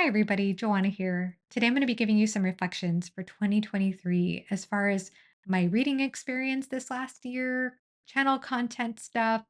everybody, Joanna here. Today I'm going to be giving you some reflections for 2023 as far as my reading experience this last year, channel content stuff,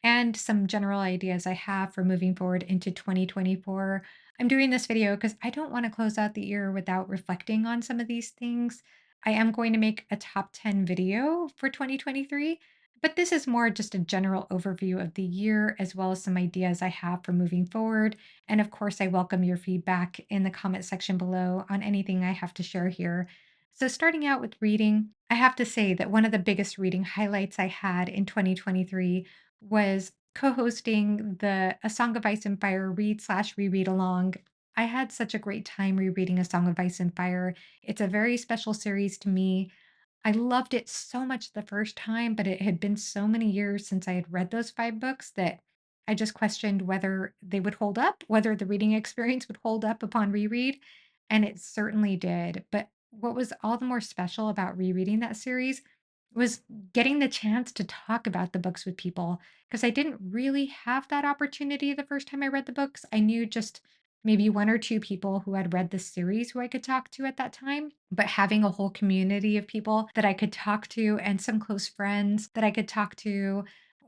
and some general ideas I have for moving forward into 2024. I'm doing this video because I don't want to close out the year without reflecting on some of these things. I am going to make a top 10 video for 2023, but this is more just a general overview of the year as well as some ideas I have for moving forward. And of course, I welcome your feedback in the comment section below on anything I have to share here. So, starting out with reading, I have to say that one of the biggest reading highlights I had in 2023 was co-hosting the A Song of Ice and Fire read slash reread along. I had such a great time rereading A Song of Ice and Fire. It's a very special series to me. I loved it so much the first time, but it had been so many years since I had read those 5 books that I just questioned whether they would hold up, whether the reading experience would hold up upon reread, and it certainly did. But what was all the more special about rereading that series was getting the chance to talk about the books with people because I didn't really have that opportunity the first time I read the books. I knew just maybe 1 or 2 people who had read the series who I could talk to at that time, but having a whole community of people that I could talk to and some close friends that I could talk to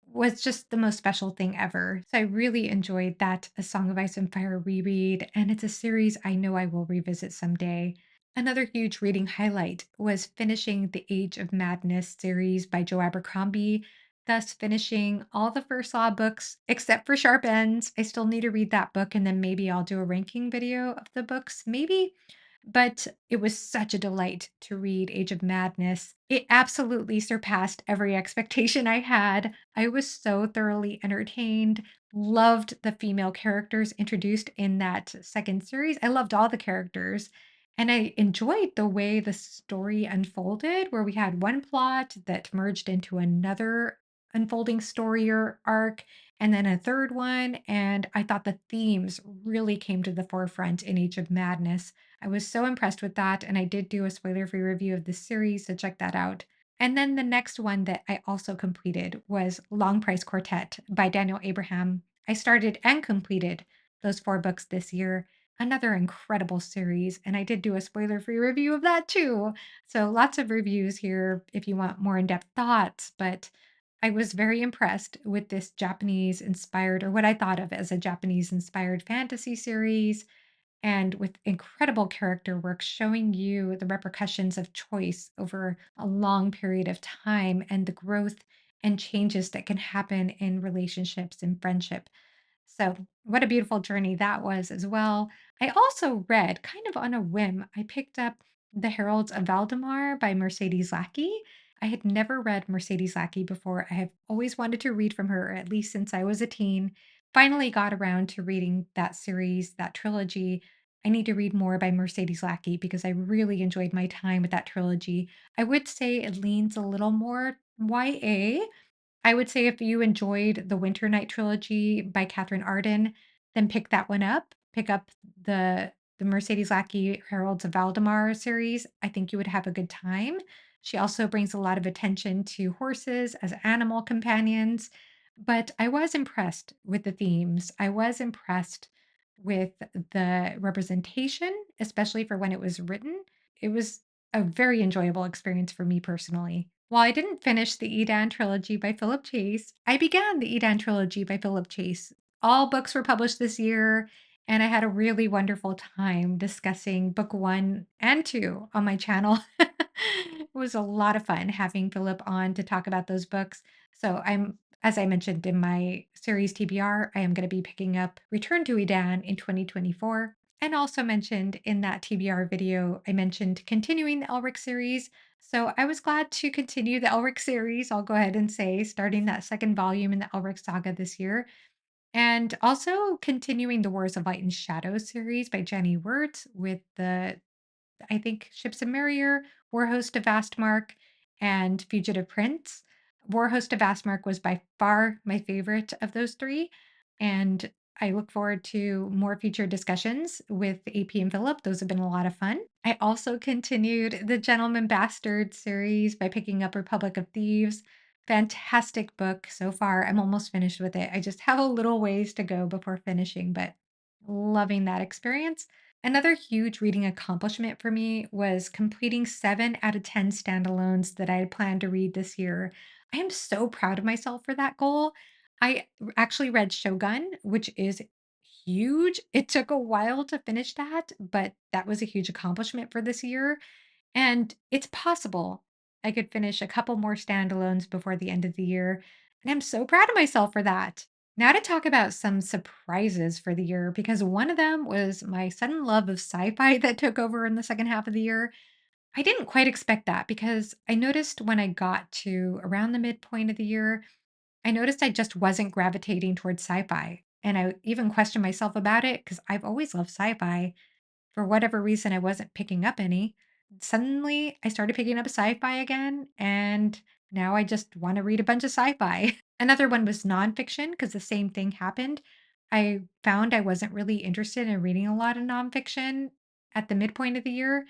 was just the most special thing ever. So I really enjoyed that A Song of Ice and Fire reread, and it's a series I know I will revisit someday. Another huge reading highlight was finishing the Age of Madness series by Joe Abercrombie, thus finishing all the First Law books except for Sharp Ends. I still need to read that book, and then maybe I'll do a ranking video of the books, maybe. But it was such a delight to read Age of Madness. It absolutely surpassed every expectation I had. I was so thoroughly entertained, loved the female characters introduced in that second series. I loved all the characters. And I enjoyed the way the story unfolded, where we had one plot that merged into another unfolding story or arc, and then a third one. And I thought the themes really came to the forefront in Age of Madness. I was so impressed with that, and I did do a spoiler-free review of the series, so check that out. And then the next one that I also completed was Long Price Quartet by Daniel Abraham. I started and completed those 4 books this year. Another incredible series, and I did do a spoiler-free review of that too. So lots of reviews here if you want more in-depth thoughts, but I was very impressed with this Japanese inspired, or what I thought of as a Japanese inspired fantasy series and with incredible character work showing you the repercussions of choice over a long period of time and the growth and changes that can happen in relationships and friendship. So, what a beautiful journey that was as well. I also read, kind of on a whim, I picked up The Heralds of Valdemar by Mercedes Lackey. I had never read Mercedes Lackey before. I have always wanted to read from her, at least since I was a teen. Finally got around to reading that series, that trilogy. I need to read more by Mercedes Lackey because I really enjoyed my time with that trilogy. I would say it leans a little more YA. I would say if you enjoyed the Winter Night trilogy by Catherine Arden, then pick that one up. Pick up the Mercedes Lackey Heralds of Valdemar series. I think you would have a good time. She also brings a lot of attention to horses as animal companions, but I was impressed with the themes. I was impressed with the representation, especially for when it was written. It was a very enjoyable experience for me personally. While I didn't finish the Edan trilogy by Philip Chase, I began the Edan trilogy by Philip Chase. All books were published this year, and I had a really wonderful time discussing book 1 and 2 on my channel. It was a lot of fun having Philip on to talk about those books. So as I mentioned in my series TBR, I am going to be picking up Return to Edan in 2024. And also mentioned in that TBR video, I mentioned continuing the Elric series. So I was glad to continue the Elric series, I'll go ahead and say, starting that second volume in the Elric saga this year. And also continuing the Wars of Light and Shadow series by Jenny Wirtz with the I think Ships of Merrier, Warhost of Vastmark, and Fugitive Prince. Warhost of Vastmark was by far my favorite of those 3, and I look forward to more future discussions with AP and Philip. Those have been a lot of fun. I also continued the Gentleman Bastard series by picking up Republic of Thieves. Fantastic book so far. I'm almost finished with it. I just have a little ways to go before finishing, but loving that experience. Another huge reading accomplishment for me was completing 7 out of 10 standalones that I had planned to read this year. I am so proud of myself for that goal. Actually read Shogun, which is huge. It took a while to finish that, but that was a huge accomplishment for this year. And it's possible I could finish a couple more standalones before the end of the year. And I'm so proud of myself for that. Now, to talk about some surprises for the year, because one of them was my sudden love of sci fi that took over in the second half of the year. I didn't quite expect that because I noticed when I got to around the midpoint of the year, I noticed I just wasn't gravitating towards sci fi. And I even questioned myself about it because I've always loved sci fi. For whatever reason, I wasn't picking up any. Suddenly, I started picking up sci-fi again, and now I just wanna read a bunch of sci-fi. Another one was nonfiction because the same thing happened. I found I wasn't really interested in reading a lot of nonfiction at the midpoint of the year,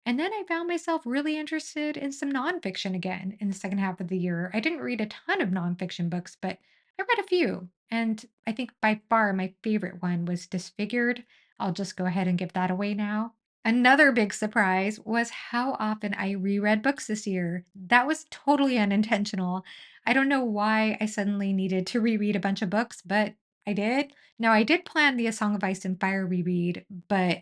and then I found myself really interested in some nonfiction again in the second half of the year. I didn't read a ton of nonfiction books, but I read a few, and I think by far my favorite one was Disfigured. I'll just go ahead and give that away now. Another big surprise was how often I reread books this year. That was totally unintentional. I don't know why I suddenly needed to reread a bunch of books, but I did. Now, I did plan the A Song of Ice and Fire reread, but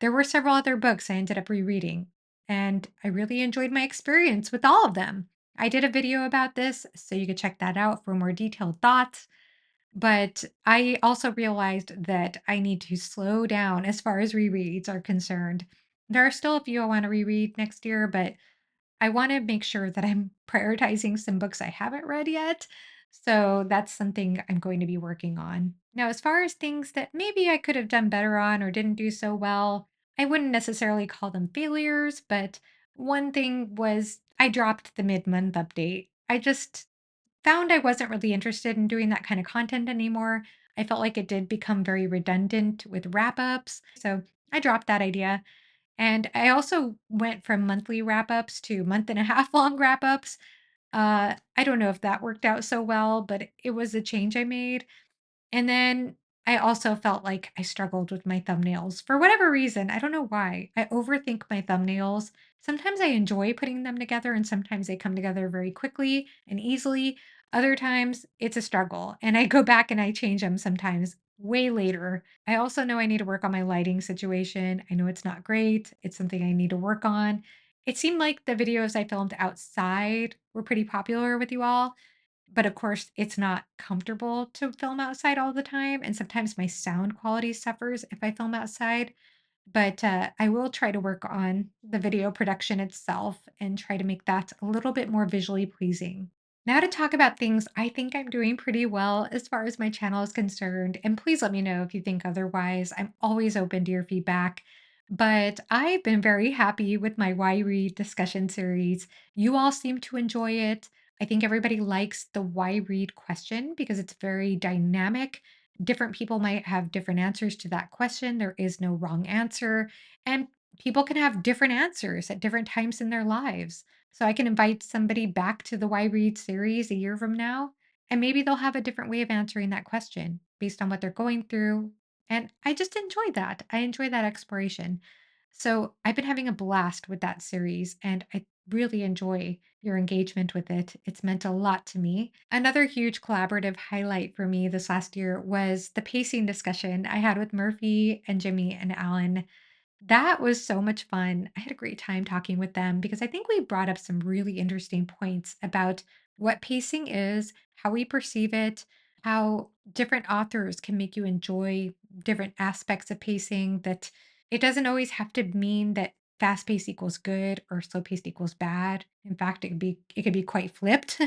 there were several other books I ended up rereading, and I really enjoyed my experience with all of them. I did a video about this, so you could check that out for more detailed thoughts. But I also realized that I need to slow down as far as rereads are concerned. There are still a few I want to reread next year, but I want to make sure that I'm prioritizing some books I haven't read yet. So that's something I'm going to be working on. Now, as far as things that maybe I could have done better on or didn't do so well, I wouldn't necessarily call them failures, but one thing was I dropped the mid month update. I just found I wasn't really interested in doing that kind of content anymore. I felt like it did become very redundant with wrap ups. So I dropped that idea. And I also went from monthly wrap ups to month and a half long wrap ups. I don't know if that worked out so well, but it was a change I made. And then I also felt like I struggled with my thumbnails for whatever reason. I don't know why. I overthink my thumbnails. Sometimes I enjoy putting them together, and sometimes they come together very quickly and easily. Other times it's a struggle, and I go back and I change them sometimes way later. I also know I need to work on my lighting situation. I know it's not great. It's something I need to work on. It seemed like the videos I filmed outside were pretty popular with you all. But of course, it's not comfortable to film outside all the time, and sometimes my sound quality suffers if I film outside. But I will try to work on the video production itself and try to make that a little bit more visually pleasing. Now, to talk about things I think I'm doing pretty well as far as my channel is concerned. And please let me know if you think otherwise. I'm always open to your feedback. But I've been very happy with my Why Read discussion series. You all seem to enjoy it. I think everybody likes the Why Read question because it's very dynamic. Different people might have different answers to that question. There is no wrong answer. And people can have different answers at different times in their lives. So I can invite somebody back to the Why Read series a year from now, and maybe they'll have a different way of answering that question based on what they're going through. And I just enjoy that. I enjoy that exploration. So I've been having a blast with that series, and I really enjoy your engagement with it. It's meant a lot to me. Another huge collaborative highlight for me this last year was the pacing discussion I had with Murphy and Jimmy and Alan. That was so much fun. I had a great time talking with them because I think we brought up some really interesting points about what pacing is, how we perceive it, how different authors can make you enjoy different aspects of pacing, that it doesn't always have to mean that fast pace equals good or slow paced equals bad. In fact, it could be quite flipped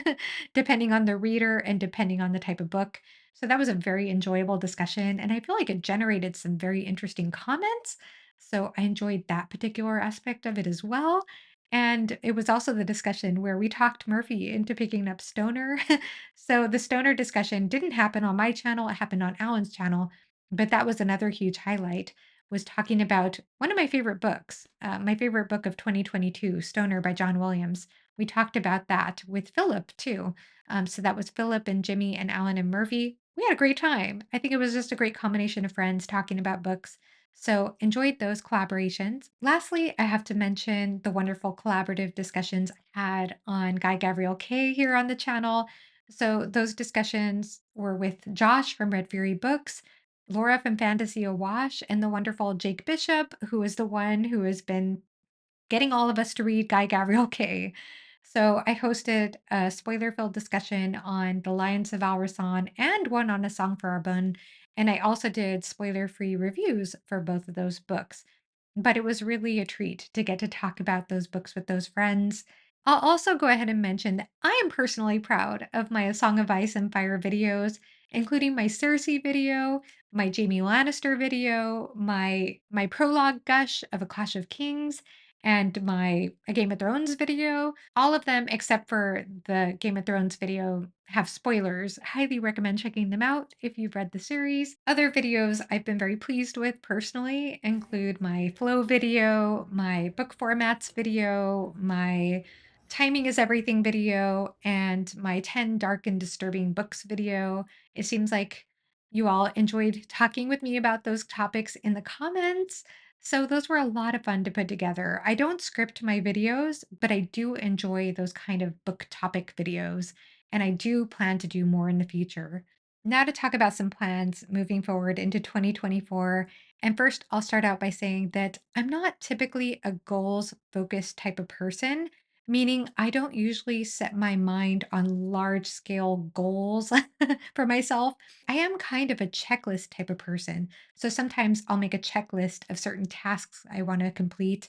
depending on the reader and depending on the type of book. So that was a very enjoyable discussion and I feel like it generated some very interesting comments, so I enjoyed that particular aspect of it as well. And it was also the discussion where we talked Murphy into picking up Stoner. So the Stoner discussion didn't happen on my channel, it happened on Alan's channel. But that was another huge highlight, was talking about one of my favorite books, my favorite book of 2022, Stoner by John Williams. We talked about that with Philip too. So that was Philip and Jimmy and Alan and Murphy. We had a great time. I think it was just a great combination of friends talking about books. So, enjoyed those collaborations. Lastly, I have to mention the wonderful collaborative discussions I had on Guy Gavriel Kay here on the channel. So, those discussions were with Josh from Red Fury Books, Laura from Fantasy Awash, and the wonderful Jake Bishop, who is the one who has been getting all of us to read Guy Gavriel Kay. So I hosted a spoiler-filled discussion on The Lions of Alrasan and one on A Song for Arbonne, and I also did spoiler-free reviews for both of those books. But it was really a treat to get to talk about those books with those friends. I'll also go ahead and mention that I am personally proud of my A Song of Ice and Fire videos, including my Cersei video, my Jaime Lannister video, my prologue gush of A Clash of Kings, and my A Game of Thrones video. All of them, except for the Game of Thrones video, have spoilers. Highly recommend checking them out if you've read the series. Other videos I've been very pleased with personally include my flow video, my book formats video, my timing is everything video, and my 10 dark and disturbing books video. It seems like you all enjoyed talking with me about those topics in the comments. So those were a lot of fun to put together. I don't script my videos, but I do enjoy those kind of book topic videos, and I do plan to do more in the future. Now to talk about some plans moving forward into 2024. And first, I'll start out by saying that I'm not typically a goals focused type of person, meaning I don't usually set my mind on large scale goals for myself. I am kind of a checklist type of person. So sometimes I'll make a checklist of certain tasks I want to complete.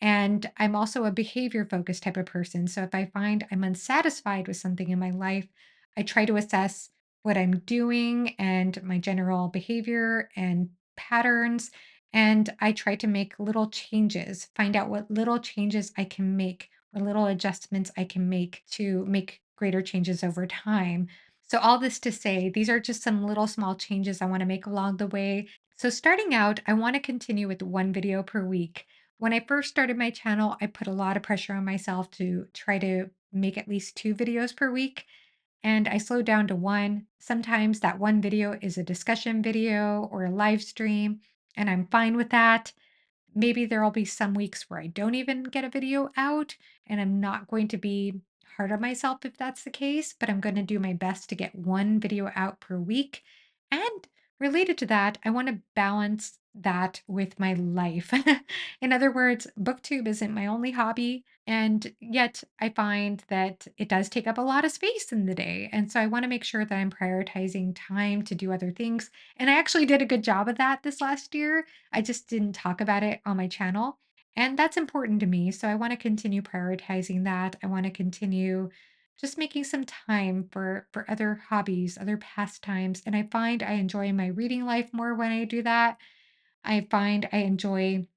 And I'm also a behavior focused type of person. So if I find I'm unsatisfied with something in my life, I try to assess what I'm doing and my general behavior and patterns. And I try to make little changes, find out what little changes I can make, what little adjustments I can make to make greater changes over time. So, all this to say, these are just some little small changes I want to make along the way. So, starting out, I want to continue with one video per week. When I first started my channel, I put a lot of pressure on myself to try to make at least two videos per week. And I slowed down to one. Sometimes that one video is a discussion video or a live stream, and I'm fine with that. Maybe there'll be some weeks where I don't even get a video out, and I'm not going to be hard on myself if that's the case, but I'm going to do my best to get one video out per week. And related to that, I want to balance that with my life. In other words, booktube isn't my only hobby, and yet I find that it does take up a lot of space in the day. And so I want to make sure that I'm prioritizing time to do other things. And I actually did a good job of that this last year. I just didn't talk about it on my channel. And that's important to me. So I want to continue prioritizing that. I want to continue just making some time for other hobbies, other pastimes. And I find I enjoy my reading life more when I do that. I find I enjoy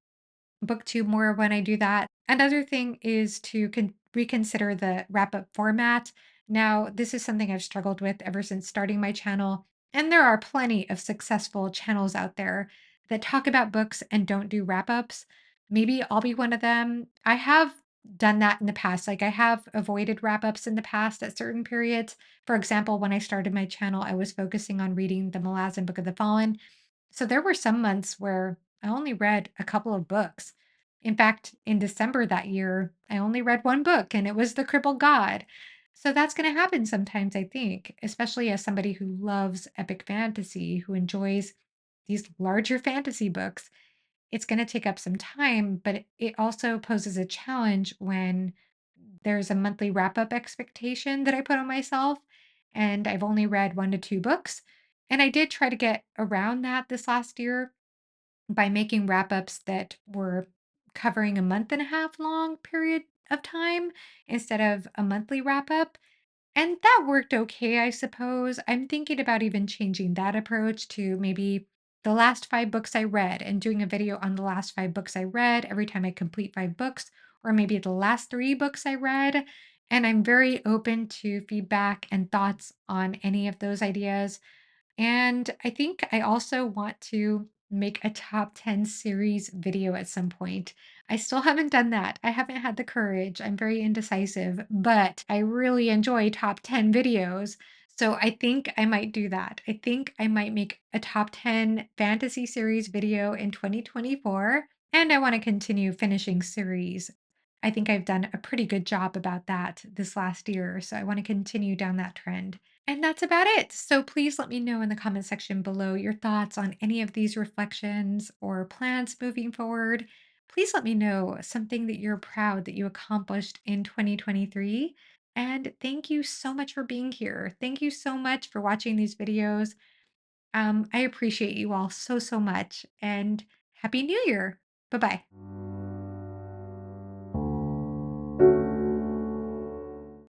BookTube more when I do that. Another thing is to reconsider the wrap up format. Now, this is something I've struggled with ever since starting my channel. And there are plenty of successful channels out there that talk about books and don't do wrap ups. Maybe I'll be one of them. I have done that in the past. Like I have avoided wrap ups in the past at certain periods. For example, when I started my channel, I was focusing on reading the Malazan Book of the Fallen, so there were some months where I only read a couple of books. In fact, in December that year, I only read one book and it was The Crippled God. So that's going to happen sometimes, I think, especially as somebody who loves epic fantasy, who enjoys these larger fantasy books. It's going to take up some time, but it also poses a challenge when there's a monthly wrap up expectation that I put on myself, and I've only read 1 to 2 books. And I did try to get around that this last year by making wrap ups that were covering a month and a half long period of time instead of a monthly wrap up. And that worked okay, I suppose. I'm thinking about even changing that approach to maybe the last 5 books I read and doing a video on the last 5 books I read every time I complete 5 books, or maybe the last 3 books I read. And I'm very open to feedback and thoughts on any of those ideas. And I think I also want to make a top 10 series video at some point. I still haven't done that. I haven't had the courage. I'm very indecisive, but I really enjoy top 10 videos. So I think I might do that. I think I might make a top 10 fantasy series video in 2024, and I want to continue finishing series. I think I've done a pretty good job about that this last year, so I want to continue down that trend. And that's about it. So please let me know in the comment section below your thoughts on any of these reflections or plans moving forward. Please let me know something that you're proud that you accomplished in 2023. And thank you so much for being here. Thank you so much for watching these videos. I appreciate you all so, so much. And Happy New Year. Bye bye.